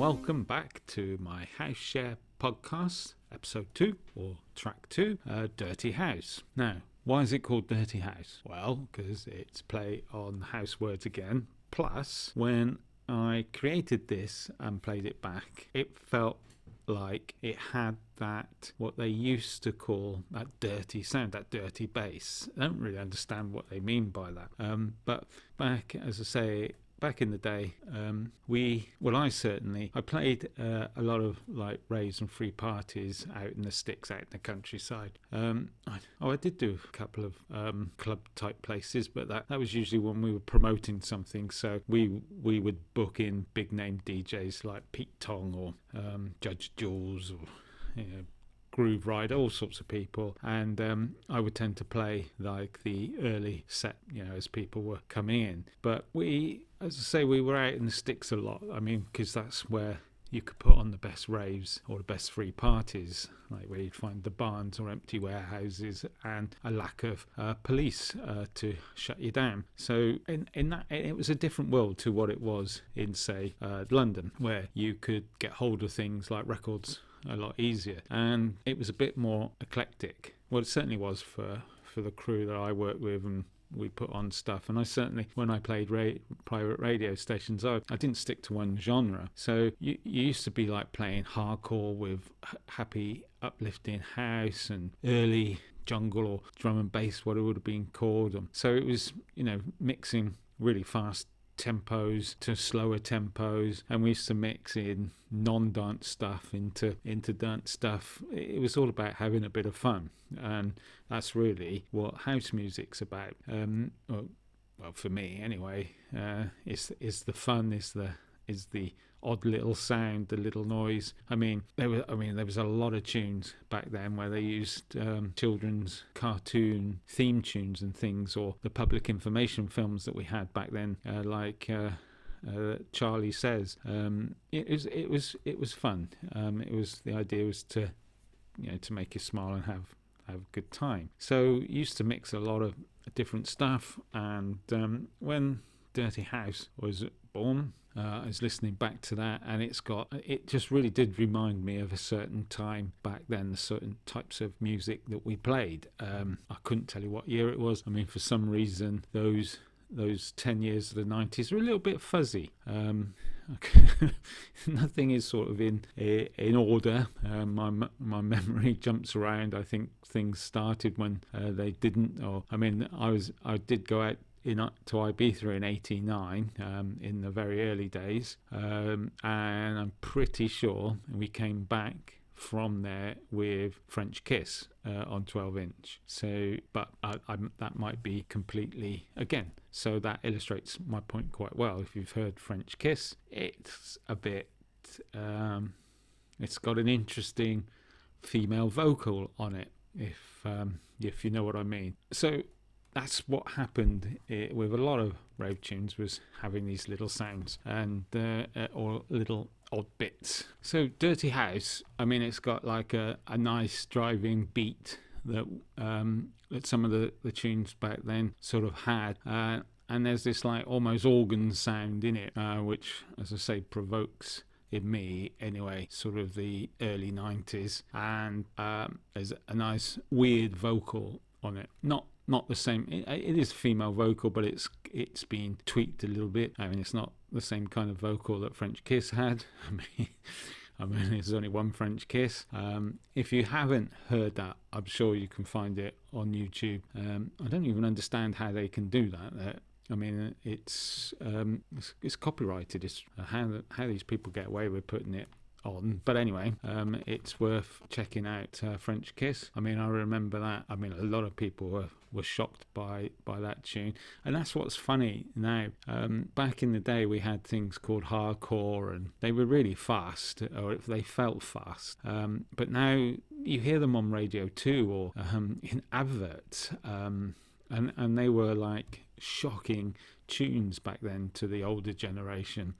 welcome back to my House Share podcast, episode 2 or track 2, Dirty House. Now, why is it called Dirty House? Well, because it's play on house words again. Plus, when I created this and played it back, it felt like it had that, what they used to call that dirty sound, that dirty bass. I don't really understand what they mean by that. But back, as I say, back in the day, I played a lot of like raves and free parties out in the sticks, out in the countryside. I did do a couple of club type places, but that was usually when we were promoting something. So we would book in big name DJs like Pete Tong or Judge Jules or Groove Rider, all sorts of people, and I would tend to play like the early set, as people were coming in. But we were out in the sticks a lot. I mean, because that's where you could put on the best raves or the best free parties, like where you'd find the barns or empty warehouses and a lack of police to shut you down. So in that, it was a different world to what it was in, say, London, where you could get hold of things like records a lot easier, and it was a bit more eclectic. Well, it certainly was for the crew that I worked with, and we put on stuff. And I certainly, when I played private radio stations, I didn't stick to one genre. So you used to be like playing hardcore with happy, uplifting house and early jungle or drum and bass, what it would have been called. So it was, mixing really fast tempos to slower tempos, and we used to mix in non-dance stuff into dance stuff. It was all about having a bit of fun, and that's really what house music's about. Well, for me anyway, is the fun, is the odd little sound, the little noise. There was a lot of tunes back then where they used children's cartoon theme tunes and things, or the public information films that we had back then, like Charlie Says. It was fun. The idea was to make you smile and have a good time. So used to mix a lot of different stuff, and when Dirty House was born, I was listening back to that, and it just really did remind me of a certain time back then, the certain types of music that we played. I couldn't tell you what year it was. For some reason, those 10 years of the 90s were a little bit fuzzy. Nothing is sort of in order. My memory jumps around. I think things started when they didn't. I did go out to Ibiza in '89, in the very early days, and I'm pretty sure we came back from there with French Kiss on 12-inch. So, but that might be completely again. So that illustrates my point quite well. If you've heard French Kiss, it's a bit. It's got an interesting female vocal on it, if you know what I mean. So that's what happened with a lot of rave tunes, was having these little sounds and or little odd bits. So Dirty House, it's got like a nice driving beat that some of the tunes back then sort of had, and there's this like almost organ sound in it, which, as I say, provokes in me anyway sort of the early 90s, and there's a nice weird vocal on it. Not the same. It is a female vocal, but it's been tweaked a little bit. It's not the same kind of vocal that French Kiss had. There's only one French Kiss. If you haven't heard that, I'm sure you can find it on YouTube. I don't even understand how they can do that. It's copyrighted. It's how these people get away with putting it on. But anyway, it's worth checking out French Kiss. I remember that. A lot of people were shocked by that tune, and that's what's funny now. Back in the day, we had things called hardcore, and they were really fast, or if they felt fast. But now you hear them on radio too, or in adverts, and they were like shocking tunes back then to the older generation.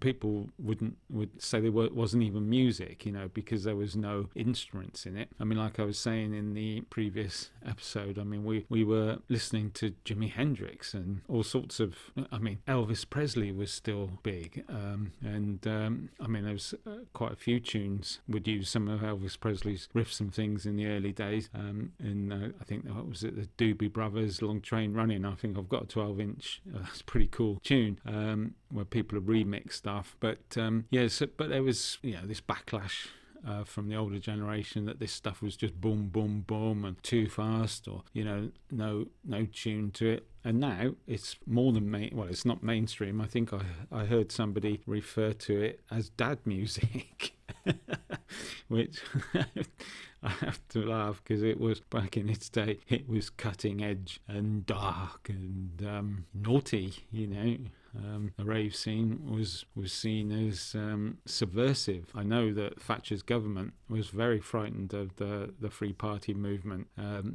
people would say wasn't even music, because there was no instruments in it. I mean, like I was saying in the previous episode, I mean, we were listening to Jimi Hendrix and all sorts of, I mean, Elvis Presley was still big, and I mean, there was quite a few tunes would use some of Elvis Presley's riffs and things in the early days, and I think that was it, the Doobie Brothers, Long Train Running. I think I've got a 12-inch, that's a pretty cool tune, where people have remixed stuff, but but there was this backlash from the older generation that this stuff was just boom boom boom and too fast, or no tune to it. And now it's more than it's not mainstream. I think I heard somebody refer to it as dad music, which I have to laugh, because it was, back in its day, it was cutting edge and dark and naughty. The rave scene was seen as subversive. I know that Thatcher's government was very frightened of the Free Party movement.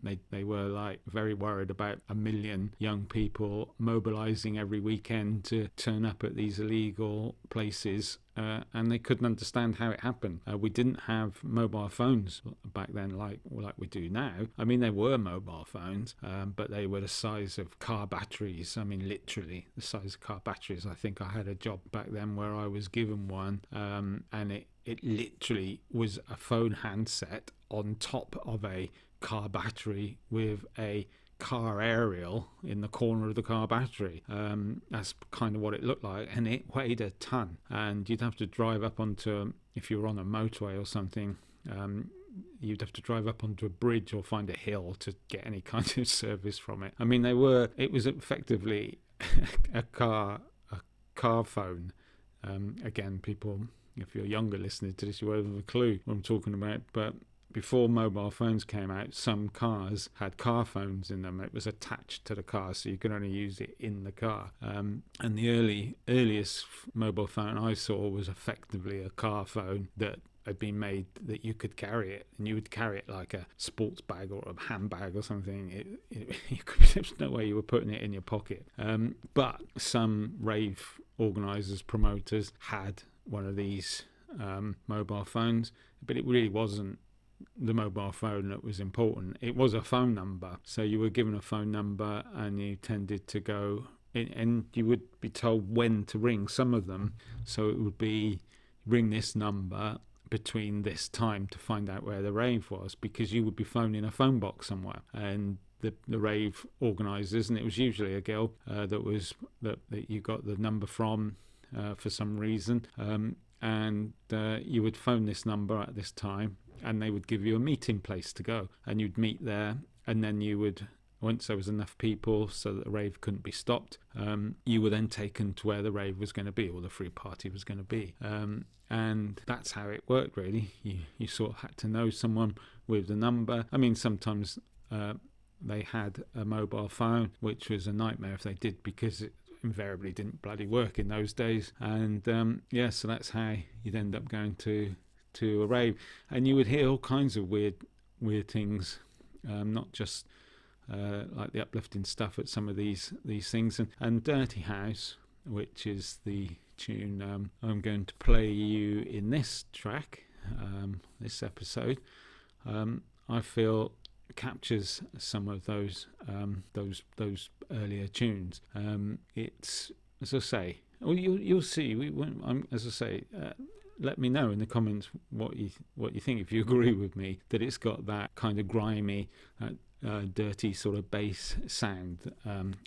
They were very worried about 1 million young people mobilising every weekend to turn up at these illegal places. And they couldn't understand how it happened. We didn't have mobile phones back then like we do now. I mean, there were mobile phones, but they were the size of car batteries. I mean, literally the size of car batteries. I think I had a job back then where I was given one, and it literally was a phone handset on top of a car battery with a car aerial in the corner of the car battery. That's kind of what it looked like, and it weighed a ton, and you'd have to drive up onto, if you were on a motorway or something, you'd have to drive up onto a bridge or find a hill to get any kind of service from it. I mean, it was effectively a car phone. Again, people, if you're younger listening to this, you won't have a clue what I'm talking about, but before mobile phones came out, some cars had car phones in them. It was attached to the car, so you could only use it in the car. And the earliest mobile phone I saw was effectively a car phone that had been made that you could carry it, and you would carry it like a sports bag or a handbag or something. There's no way you were putting it in your pocket. But some rave organisers, promoters had one of these mobile phones, but it really wasn't the mobile phone that was important. It was a phone number, so you were given a phone number and you tended to go in, and you would be told when to ring some of them. So it would be, ring this number between this time to find out where the rave was, because you would be phoning a phone box somewhere, and the rave organisers, and it was usually a girl that you got the number from for some reason, and you would phone this number at this time, and they would give you a meeting place to go, and you'd meet there, and then you would, once there was enough people so that the rave couldn't be stopped, you were then taken to where the rave was going to be, or the Free Party was going to be. And that's how it worked, really. You sort of had to know someone with the number. I mean, sometimes they had a mobile phone, which was a nightmare if they did, because it invariably didn't bloody work in those days. And so that's how you'd end up going to a rave, and you would hear all kinds of weird things, not just like the uplifting stuff at some of these things, and Dirty House, which is the tune I'm going to play you in this track, this episode, I feel captures some of those earlier tunes. It's, as I say, well, you'll see. As I say, let me know in the comments what you think, if you agree with me that it's got that kind of grimy, dirty sort of bass sound,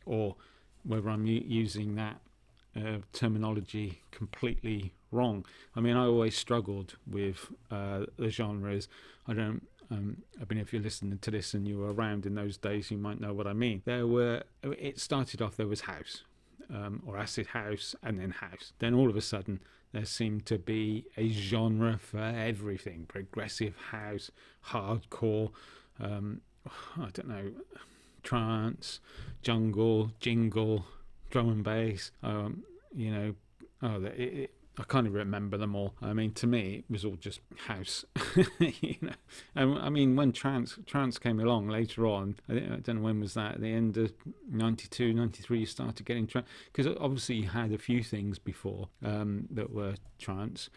or whether I'm using that terminology completely wrong. I mean, I always struggled with the genres. I mean, if you're listening to this and you were around in those days, you might know what I mean. It started off, there was house, or acid house, and then house. Then all of a sudden, there seemed to be a genre for everything: progressive house, hardcore, I don't know, trance, jungle, jingle, drum and bass. I can't even remember them all. I mean, to me, it was all just house, And I mean, when trance came along later on, I don't know when was that. At the end of 92, 93, you started getting trance, because obviously you had a few things before that were trance.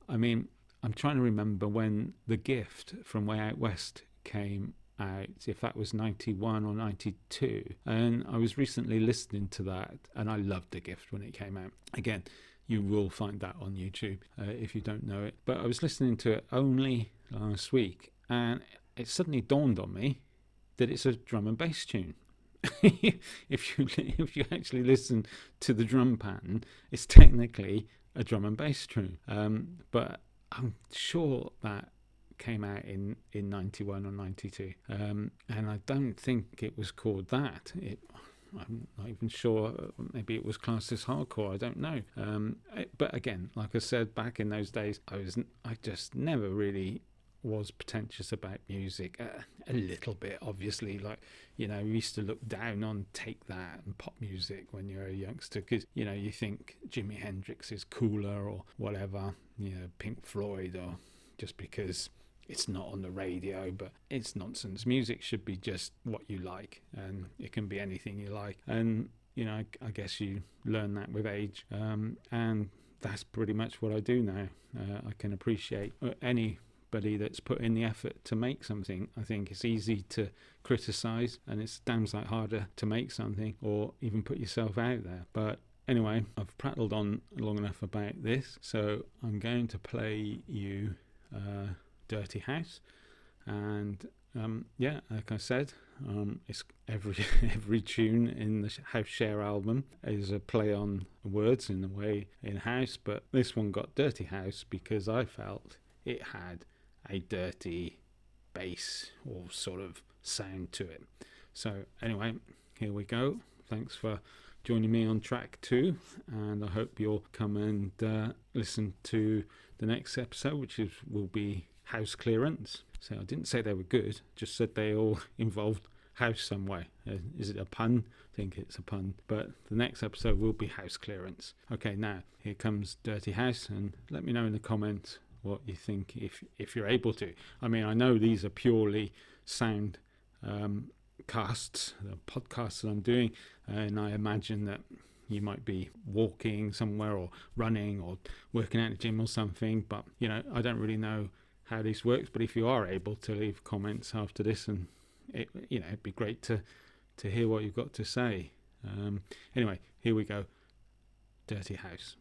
I mean, I'm trying to remember when The Gift from Way Out West came out, if that was 91 or 92. And I was recently listening to that, and I loved The Gift when it came out. Again, you will find that on YouTube if you don't know it. But I was listening to it only last week, and it suddenly dawned on me that it's a drum and bass tune. if you actually listen to the drum pattern, it's technically a drum and bass tune. But I'm sure that came out in 91 or 92, and I don't think it was called that. I'm not even sure. Maybe it was classed as hardcore. I don't know. But again, like I said, back in those days, I just never really was pretentious about music. A little bit, obviously. Like, we used to look down on Take That and pop music when you're a youngster, because you think Jimi Hendrix is cooler or whatever. Pink Floyd, or just because it's not on the radio. But it's nonsense. Music should be just what you like, and it can be anything you like. And I guess you learn that with age, and that's pretty much what I do now. I can appreciate anybody that's put in the effort to make something. I think it's easy to criticize, and it's damn sight harder to make something or even put yourself out there. But anyway, I've prattled on long enough about this, so I'm going to play you Dirty House. And like I said, it's every tune in the House Share album is a play on words in a way in house, but this one got Dirty House because I felt it had a dirty bass or sort of sound to it. So anyway, here we go. Thanks for joining me on track 2, and I hope you'll come and listen to the next episode, which will be House Clearance. So I didn't say they were good, just said they all involved house some way. Is it a pun? I think it's a pun. But the next episode will be House Clearance. Okay, now here comes Dirty House, and let me know in the comments what you think if you're able to. I mean, I know these are purely sound casts, the podcasts that I'm doing, and I imagine that you might be walking somewhere or running or working out in the gym or something, but I don't really know how this works. But if you are able to leave comments after this, and it'd be great to hear what you've got to say. Anyway, here we go. Dirty House.